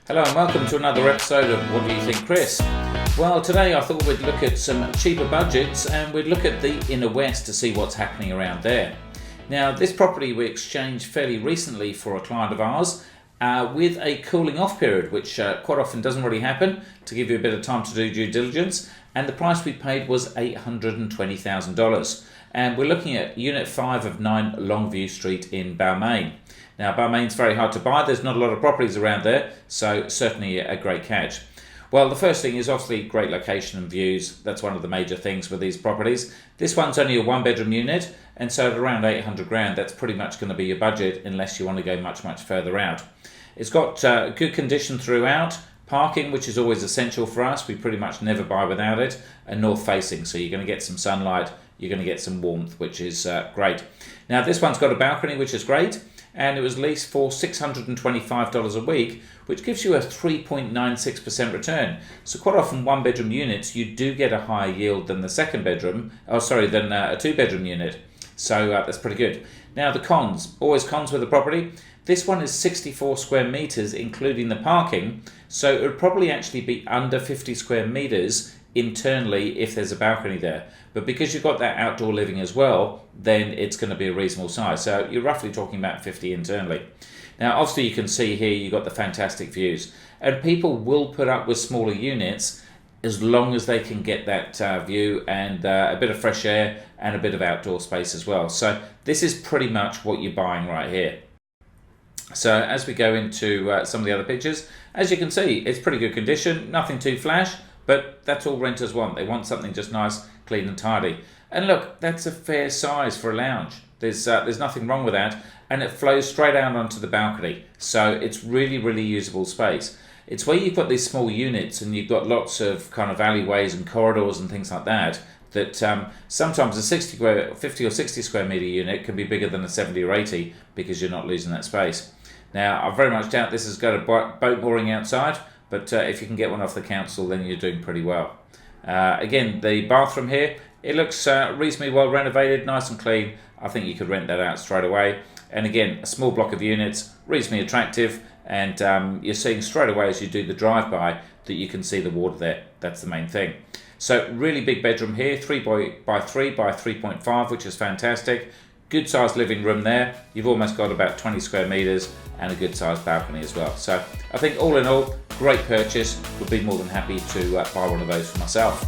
Hello and welcome to another episode of What Do You Think, Chris? Well, today I thought we'd look at some cheaper budgets and we'd look at the Inner West to see what's happening around there. Now, this property we exchanged fairly recently for a client of ours with a cooling off period, which quite often doesn't really happen, to give you a bit of time to do due diligence, and the price we paid was $820,000. And we're looking at Unit 5 of 9 Longview Street in Balmain. Now, Balmain's very hard to buy. There's not a lot of properties around there, so certainly a great catch. Well, the first thing is obviously great location and views. That's one of the major things with these properties. This one's only a one-bedroom unit, and so at around 800 grand, that's pretty much going to be your budget unless you want to go much further out. It's got good condition throughout. Parking, which is always essential for us. We pretty much never buy without it. And north-facing, so you're going to get some sunlight. You're going to get some warmth, which is great. Now, this one's got a balcony, which is great. And it was leased for $625 a week, which gives you a 3.96% return. So quite often one-bedroom units, you do get a higher yield than a two-bedroom unit. So that's pretty good. Now the cons, always cons with the property. This one is 64 square meters, including the parking. So it would probably actually be under 50 square meters internally if there's a balcony there, but because you've got that outdoor living as well, then it's going to be a reasonable size, so you're roughly talking about 50 internally. Now obviously you can see here you've got the fantastic views, and people will put up with smaller units as long as they can get that view and a bit of fresh air and a bit of outdoor space as well. So this is pretty much what you're buying right here. So as we go into some of the other pictures, as you can see, it's pretty good condition, nothing too flash, but that's all renters want. They want something just nice, clean and tidy. And look, that's a fair size for a lounge. There's nothing wrong with that. And it flows straight out onto the balcony. So it's really usable space. It's where you've got these small units and you've got lots of kind of alleyways and corridors and things like that, that sometimes a 50 or 60 square metre unit can be bigger than a 70 or 80 because you're not losing that space. Now, I very much doubt this has got a boat mooring outside, but if you can get one off the council, then you're doing pretty well. Again, the bathroom here, it looks reasonably well renovated, nice and clean. I think you could rent that out straight away. And again, a small block of units, reasonably attractive, and you're seeing straight away as you do the drive-by that you can see the water there. That's the main thing. So really big bedroom here, 3 by 3 by 3.5, which is fantastic. Good sized living room there. You've almost got about 20 square meters and a good sized balcony as well. So I think all in all, great purchase. Would be more than happy to buy one of those for myself.